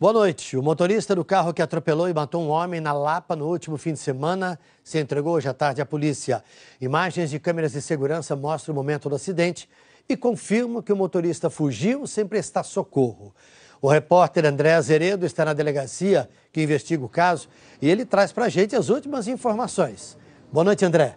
Boa noite. O motorista do carro que atropelou e matou um homem na Lapa no último fim de semana se entregou hoje à tarde à polícia. Imagens de câmeras de segurança mostram o momento do acidente e confirmam que o motorista fugiu sem prestar socorro. O repórter André Azeredo está na delegacia que investiga o caso e ele traz para a gente as últimas informações. Boa noite, André.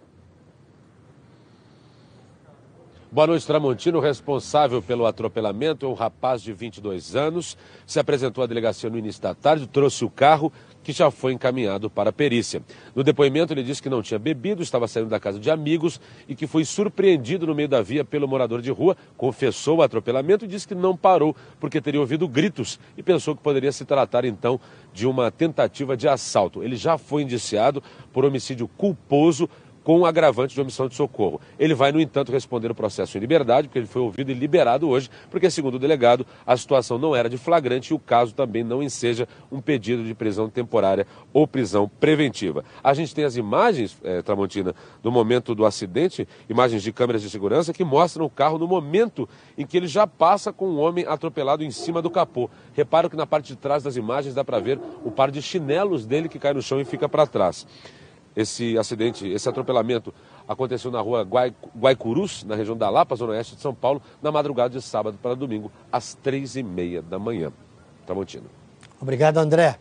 Boa noite, Tramontino. O responsável pelo atropelamento é um rapaz de 22 anos. Se apresentou à delegacia no início da tarde, trouxe o carro que já foi encaminhado para a perícia. No depoimento, ele disse que não tinha bebido, estava saindo da casa de amigos e que foi surpreendido no meio da via pelo morador de rua. Confessou o atropelamento e disse que não parou porque teria ouvido gritos e pensou que poderia se tratar, então, de uma tentativa de assalto. Ele já foi indiciado por homicídio culposo com agravante de omissão de socorro. Ele vai, no entanto, responder o processo em liberdade, porque ele foi ouvido e liberado hoje, porque, segundo o delegado, a situação não era de flagrante e o caso também não enseja um pedido de prisão temporária ou prisão preventiva. A gente tem as imagens, Tramontina, do momento do acidente, imagens de câmeras de segurança que mostram o carro no momento em que ele já passa com um homem atropelado em cima do capô. Reparo que na parte de trás das imagens dá para ver o par de chinelos dele que cai no chão e fica para trás. Esse acidente, esse atropelamento aconteceu na rua Guaicurus, na região da Lapa, zona oeste de São Paulo, na madrugada de sábado para domingo, às 3h30 da manhã. Tramontina. Obrigado, André.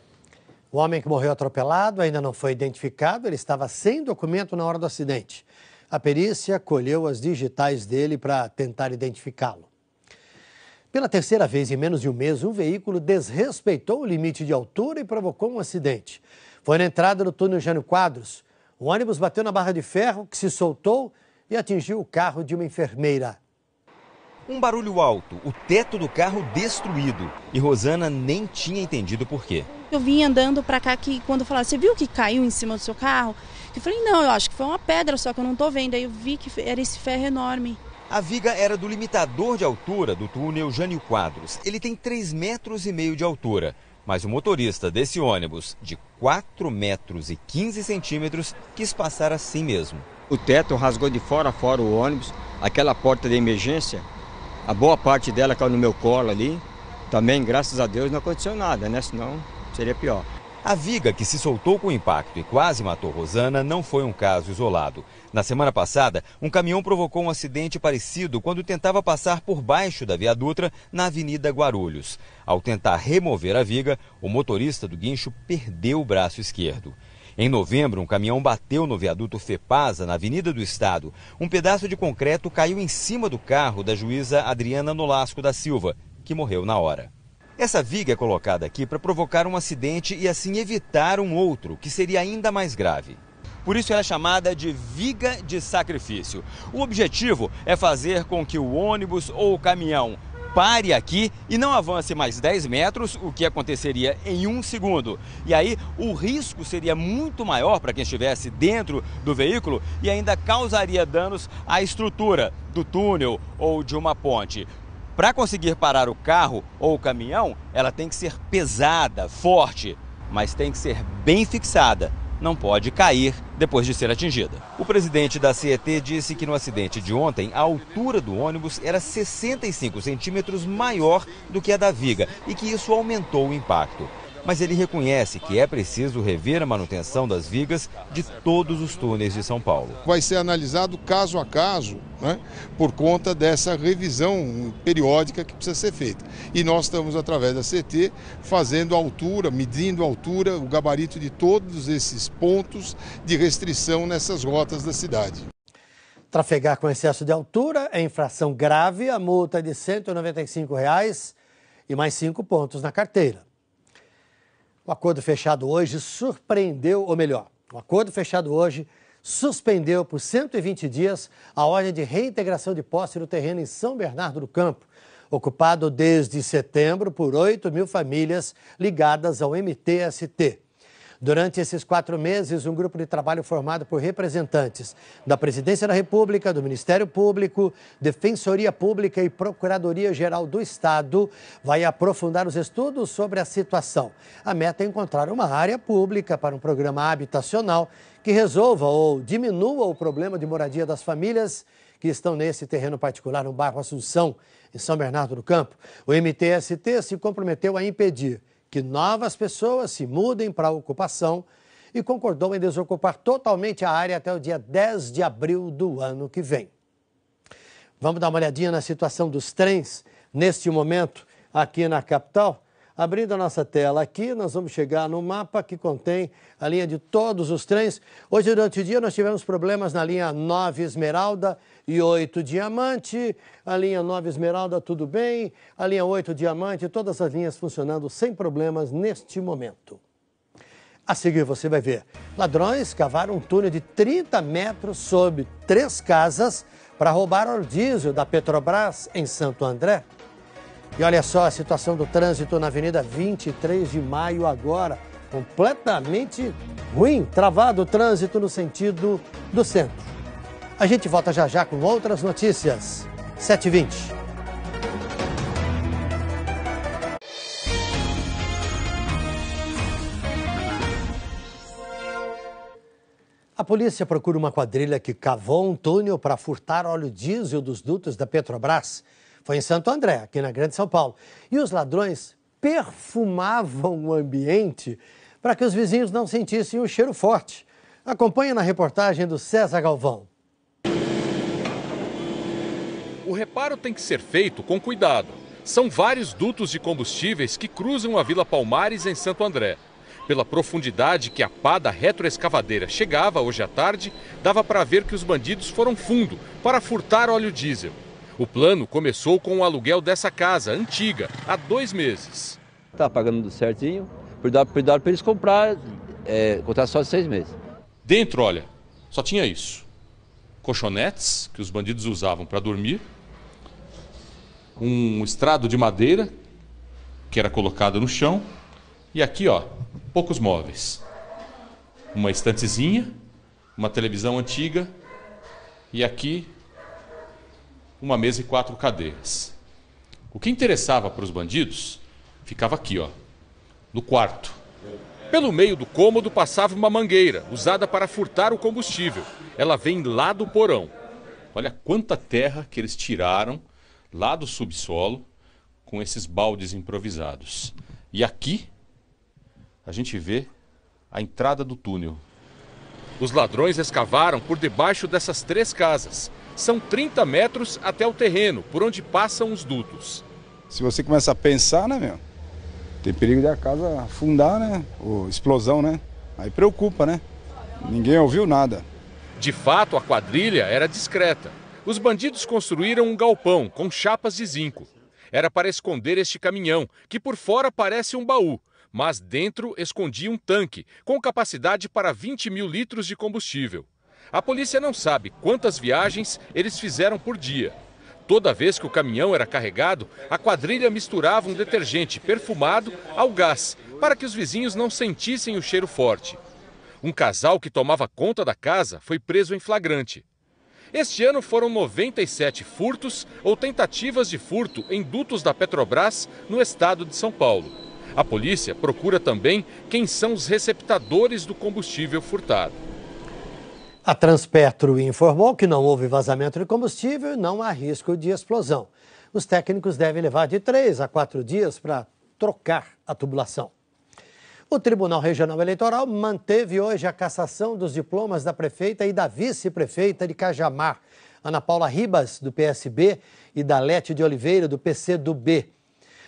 O homem que morreu atropelado ainda não foi identificado, ele estava sem documento na hora do acidente. A perícia colheu as digitais dele para tentar identificá-lo. Pela terceira vez em menos de um mês, um veículo desrespeitou o limite de altura e provocou um acidente. Foi na entrada do túnel Jânio Quadros. O ônibus bateu na barra de ferro, que se soltou e atingiu o carro de uma enfermeira. Um barulho alto, o teto do carro destruído. E Rosana nem tinha entendido por quê. Eu vim andando para cá que quando falaram, você viu que caiu em cima do seu carro? Eu falei, não, eu acho que foi uma pedra, só que eu não estou vendo. Aí eu vi que era esse ferro enorme. A viga era do limitador de altura do túnel Jânio Quadros. Ele tem 3,5 metros de altura. Mas o motorista desse ônibus, de 4,15 metros, quis passar assim mesmo. O teto rasgou de fora a fora o ônibus, aquela porta de emergência, a boa parte dela caiu no meu colo ali. Também, graças a Deus, não aconteceu nada, né? Senão seria pior. A viga que se soltou com o impacto e quase matou Rosana não foi um caso isolado. Na semana passada, um caminhão provocou um acidente parecido quando tentava passar por baixo da Via Dutra na Avenida Guarulhos. Ao tentar remover a viga, o motorista do guincho perdeu o braço esquerdo. Em novembro, um caminhão bateu no viaduto Fepasa, na Avenida do Estado. Um pedaço de concreto caiu em cima do carro da juíza Adriana Nolasco da Silva, que morreu na hora. Essa viga é colocada aqui para provocar um acidente e assim evitar um outro, que seria ainda mais grave. Por isso ela é chamada de viga de sacrifício. O objetivo é fazer com que o ônibus ou o caminhão pare aqui e não avance mais 10 metros, o que aconteceria em 1 segundo. E aí o risco seria muito maior para quem estivesse dentro do veículo e ainda causaria danos à estrutura do túnel ou de uma ponte. Para conseguir parar o carro ou o caminhão, ela tem que ser pesada, forte, mas tem que ser bem fixada. Não pode cair depois de ser atingida. O presidente da CET disse que no acidente de ontem, a altura do ônibus era 65 centímetros maior do que a da viga e que isso aumentou o impacto. Mas ele reconhece que é preciso rever a manutenção das vigas de todos os túneis de São Paulo. Vai ser analisado caso a caso, né, por conta dessa revisão periódica que precisa ser feita. E nós estamos, através da CT, fazendo a altura, medindo a altura, o gabarito de todos esses pontos de restrição nessas rotas da cidade. Trafegar com excesso de altura é infração grave, a multa é de R$ 195 e mais 5 pontos na carteira. O acordo fechado hoje surpreendeu, ou melhor, o acordo fechado hoje suspendeu por 120 dias a ordem de reintegração de posse do terreno em São Bernardo do Campo, ocupado desde setembro por 8.000 famílias ligadas ao MTST. Durante esses 4 meses, um grupo de trabalho formado por representantes da Presidência da República, do Ministério Público, Defensoria Pública e Procuradoria-Geral do Estado vai aprofundar os estudos sobre a situação. A meta é encontrar uma área pública para um programa habitacional que resolva ou diminua o problema de moradia das famílias que estão nesse terreno particular no bairro Assunção, em São Bernardo do Campo. O MTST se comprometeu a impedir que novas pessoas se mudem para a ocupação e concordou em desocupar totalmente a área até o dia 10 de abril do ano que vem. Vamos dar uma olhadinha na situação dos trens neste momento aqui na capital? Abrindo a nossa tela aqui, nós vamos chegar no mapa que contém a linha de todos os trens. Hoje, durante o dia, nós tivemos problemas na linha 9 Esmeralda e 8 Diamante. A linha 9 Esmeralda, tudo bem. A linha 8 Diamante, todas as linhas funcionando sem problemas neste momento. A seguir, você vai ver. Ladrões cavaram um túnel de 30 metros sob 3 casas para roubar óleo diesel da Petrobras em Santo André. E olha só a situação do trânsito na Avenida 23 de Maio agora, completamente ruim, travado o trânsito no sentido do centro. A gente volta já já com outras notícias. 7h20. A polícia procura uma quadrilha que cavou um túnel para furtar óleo diesel dos dutos da Petrobras. Foi em Santo André, aqui na Grande São Paulo. E os ladrões perfumavam o ambiente para que os vizinhos não sentissem um cheiro forte. Acompanhe na reportagem do César Galvão. O reparo tem que ser feito com cuidado. São vários dutos de combustíveis que cruzam a Vila Palmares em Santo André. Pela profundidade que a pá da retroescavadeira chegava hoje à tarde, dava para ver que os bandidos foram fundo para furtar óleo diesel. O plano começou com o aluguel dessa casa, antiga, há 2 meses. Tá pagando tudo certinho, cuidado para eles comprar, contrato só de 6 meses. Dentro, olha, só tinha isso. Colchonetes, que os bandidos usavam para dormir. Um estrado de madeira, que era colocado no chão. E aqui, ó, poucos móveis. Uma estantezinha, uma televisão antiga e aqui uma mesa e 4 cadeiras. O que interessava para os bandidos ficava aqui, ó, no quarto. Pelo meio do cômodo passava uma mangueira, usada para furtar o combustível. Ela vem lá do porão. Olha quanta terra que eles tiraram lá do subsolo com esses baldes improvisados. E aqui a gente vê a entrada do túnel. Os ladrões escavaram por debaixo dessas 3 casas. São 30 metros até o terreno, por onde passam os dutos. Se você começa a pensar, né, meu? Tem perigo de a casa afundar, né? Ou explosão, né? Aí preocupa, né? Ninguém ouviu nada. De fato, a quadrilha era discreta. Os bandidos construíram um galpão com chapas de zinco. Era para esconder este caminhão, que por fora parece um baú, mas dentro escondia um tanque com capacidade para 20 mil litros de combustível. A polícia não sabe quantas viagens eles fizeram por dia. Toda vez que o caminhão era carregado, a quadrilha misturava um detergente perfumado ao gás, para que os vizinhos não sentissem o cheiro forte. Um casal que tomava conta da casa foi preso em flagrante. Este ano foram 97 furtos ou tentativas de furto em dutos da Petrobras no estado de São Paulo. A polícia procura também quem são os receptadores do combustível furtado. A Transpetro informou que não houve vazamento de combustível e não há risco de explosão. Os técnicos devem levar de 3 a 4 dias para trocar a tubulação. O Tribunal Regional Eleitoral manteve hoje a cassação dos diplomas da prefeita e da vice-prefeita de Cajamar, Ana Paula Ribas, do PSB, e da Lete de Oliveira, do PCdoB.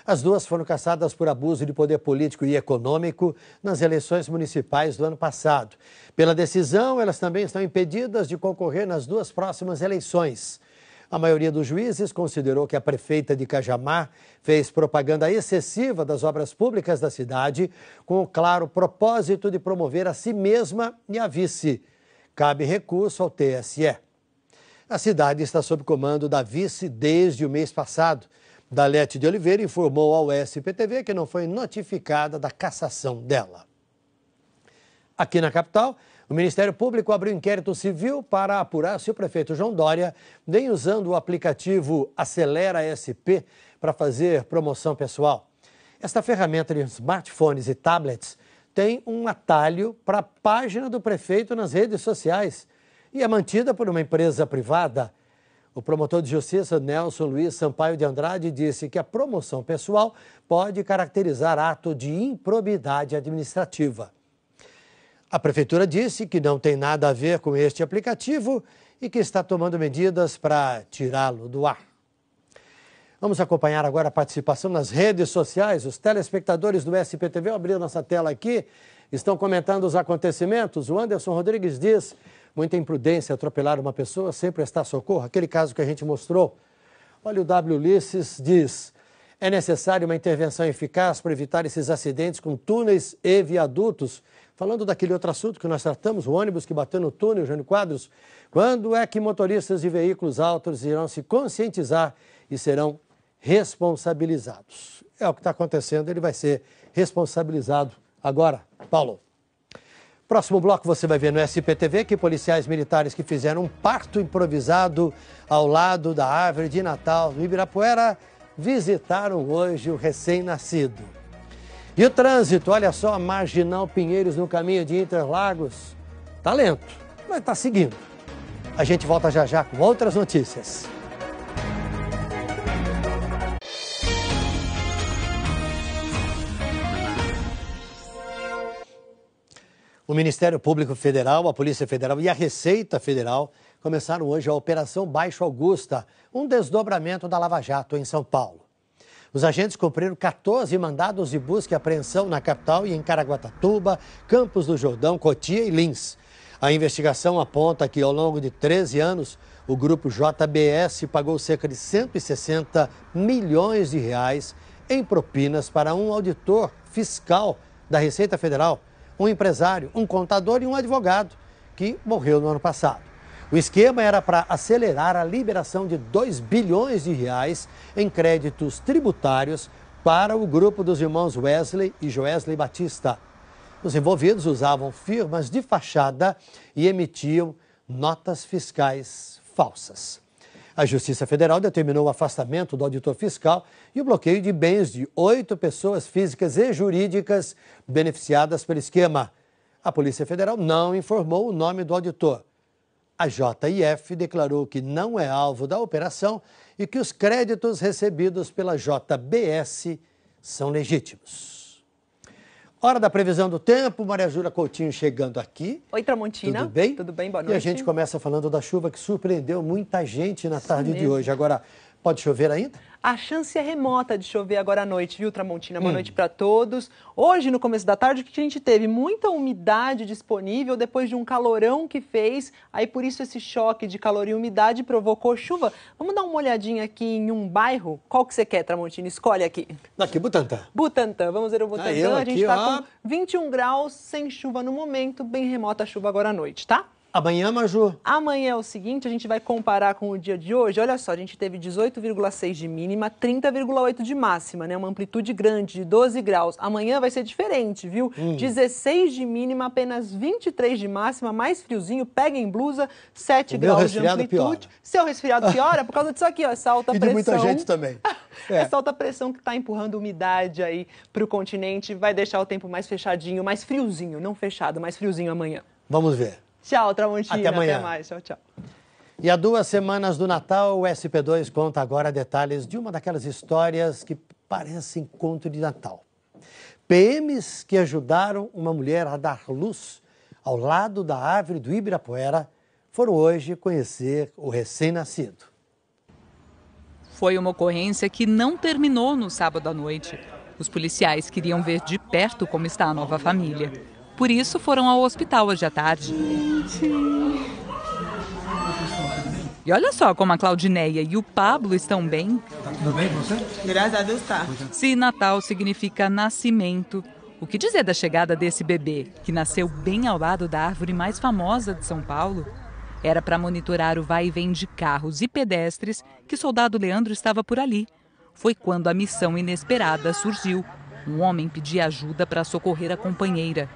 As duas foram cassadas por abuso de poder político e econômico nas eleições municipais do ano passado. Pela decisão, elas também estão impedidas de concorrer nas 2 próximas eleições. A maioria dos juízes considerou que a prefeita de Cajamar fez propaganda excessiva das obras públicas da cidade, com o claro propósito de promover a si mesma e a vice. Cabe recurso ao TSE. A cidade está sob comando da vice desde o mês passado. Dalete de Oliveira informou ao SPTV que não foi notificada da cassação dela. Aqui na capital, o Ministério Público abriu inquérito civil para apurar se o prefeito João Dória vem usando o aplicativo Acelera SP para fazer promoção pessoal. Esta ferramenta de smartphones e tablets tem um atalho para a página do prefeito nas redes sociais e é mantida por uma empresa privada. O promotor de justiça Nelson Luiz Sampaio de Andrade disse que a promoção pessoal pode caracterizar ato de improbidade administrativa. A prefeitura disse que não tem nada a ver com este aplicativo e que está tomando medidas para tirá-lo do ar. Vamos acompanhar agora a participação nas redes sociais. Os telespectadores do SPTV, eu abri a nossa tela aqui, estão comentando os acontecimentos. O Anderson Rodrigues diz: muita imprudência atropelar uma pessoa sem prestar socorro. Aquele caso que a gente mostrou. Olha, o W. Ulisses diz: é necessária uma intervenção eficaz para evitar esses acidentes com túneis e viadutos. Falando daquele outro assunto que nós tratamos, o ônibus que bateu no túnel, Jânio Quadros, quando é que motoristas de veículos altos irão se conscientizar e serão responsabilizados? É o que está acontecendo, ele vai ser responsabilizado agora. Paulo. Próximo bloco você vai ver no SPTV que policiais militares que fizeram um parto improvisado ao lado da árvore de Natal no Ibirapuera visitaram hoje o recém-nascido. E o trânsito, olha só, a Marginal Pinheiros no caminho de Interlagos. Tá lento, mas tá seguindo. A gente volta já já com outras notícias. O Ministério Público Federal, a Polícia Federal e a Receita Federal começaram hoje a Operação Baixo Augusta, um desdobramento da Lava Jato em São Paulo. Os agentes cumpriram 14 mandados de busca e apreensão na capital e em Caraguatatuba, Campos do Jordão, Cotia e Lins. A investigação aponta que, ao longo de 13 anos, o grupo JBS pagou cerca de 160 milhões de reais em propinas para um auditor fiscal da Receita Federal, um empresário, um contador e um advogado, que morreu no ano passado. O esquema era para acelerar a liberação de 2 bilhões de reais em créditos tributários para o grupo dos irmãos Wesley e Joesley Batista. Os envolvidos usavam firmas de fachada e emitiam notas fiscais falsas. A Justiça Federal determinou o afastamento do auditor fiscal e o bloqueio de bens de 8 pessoas físicas e jurídicas beneficiadas pelo esquema. A Polícia Federal não informou o nome do auditor. A JIF declarou que não é alvo da operação e que os créditos recebidos pela JBS são legítimos. Hora da previsão do tempo, Maria Júlia Coutinho chegando aqui. Oi, Tramontina. Tudo bem? Tudo bem, boa noite. E a gente começa falando da chuva que surpreendeu muita gente na tarde de hoje. Agora, pode chover ainda? A chance é remota de chover agora à noite, viu, Tramontina? Boa noite para todos. Hoje, no começo da tarde, o que a gente teve? Muita umidade disponível depois de um calorão que fez. Aí, por isso, esse choque de calor e umidade provocou chuva. Vamos dar uma olhadinha aqui em um bairro? Qual que você quer, Tramontina? Escolhe aqui. Daqui, Butantã. Butantã. Vamos ver o Butantã. A gente está com 21 graus, sem chuva no momento. Bem remota a chuva agora à noite, tá? Amanhã, Maju? Amanhã é o seguinte, a gente vai comparar com o dia de hoje. Olha só, a gente teve 18,6 de mínima, 30,8 de máxima, né? Uma amplitude grande de 12 graus. Amanhã vai ser diferente, viu? 16 de mínima, apenas 23 de máxima, mais friozinho, pega em blusa, 7 graus de amplitude. Piora. Seu resfriado piora por causa disso aqui, ó, essa alta pressão. E de muita gente também. Essa alta pressão que está empurrando umidade aí para o continente vai deixar o tempo mais fechadinho, mais friozinho, não fechado, mais friozinho amanhã. Vamos ver. Tchau, Tramontina. Até amanhã. Até mais. Tchau, tchau. E há 2 semanas do Natal, o SP2 conta agora detalhes de uma daquelas histórias que parecem conto de Natal. PMs que ajudaram uma mulher a dar luz ao lado da árvore do Ibirapuera foram hoje conhecer o recém-nascido. Foi uma ocorrência que não terminou no sábado à noite. Os policiais queriam ver de perto como está a nova família. Por isso, foram ao hospital hoje à tarde. E olha só como a Claudineia e o Pablo estão bem. Tá tudo bem com você? Graças a Deus tá. Se Natal significa nascimento, o que dizer da chegada desse bebê, que nasceu bem ao lado da árvore mais famosa de São Paulo? Era para monitorar o vai e vem de carros e pedestres que o soldado Leandro estava por ali. Foi quando a missão inesperada surgiu. Um homem pedia ajuda para socorrer a companheira.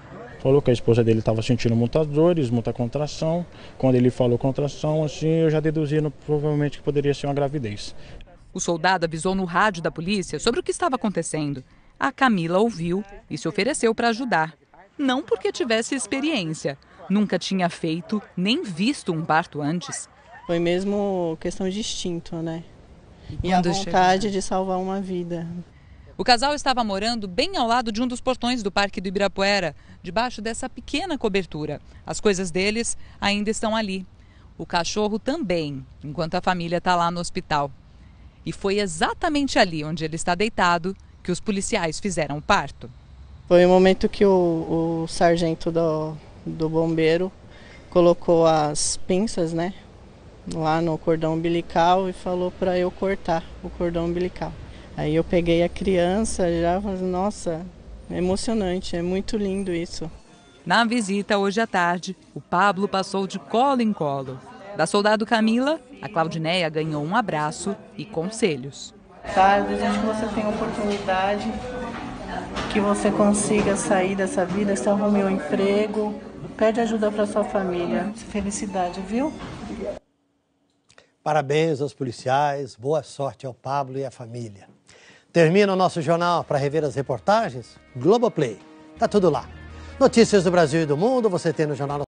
Falou que a esposa dele estava sentindo muitas dores, muita contração. Quando ele falou contração, assim, eu já deduzi provavelmente que poderia ser uma gravidez. O soldado avisou no rádio da polícia sobre o que estava acontecendo. A Camila ouviu e se ofereceu para ajudar. Não porque tivesse experiência. Nunca tinha feito nem visto um parto antes. Foi mesmo questão de instinto, né? E a vontade de salvar uma vida. O casal estava morando bem ao lado de um dos portões do Parque do Ibirapuera, debaixo dessa pequena cobertura. As coisas deles ainda estão ali. O cachorro também, enquanto a família está lá no hospital. E foi exatamente ali onde ele está deitado que os policiais fizeram o parto. Foi o momento que o sargento do bombeiro colocou as pinças, né, lá no cordão umbilical e falou para eu cortar o cordão umbilical. Aí eu peguei a criança, já falei, nossa, é emocionante, é muito lindo isso. Na visita hoje à tarde, o Pablo passou de colo em colo. Da soldado Camila, a Claudineia ganhou um abraço e conselhos. Tá, eu desejo que você tenha oportunidade, que você consiga sair dessa vida, que você arrume um emprego, pede ajuda para sua família. Felicidade, viu? Parabéns aos policiais, boa sorte ao Pablo e à família. Termina o nosso jornal. Para rever as reportagens, Globoplay. Tá tudo lá. Notícias do Brasil e do mundo você tem no Jornal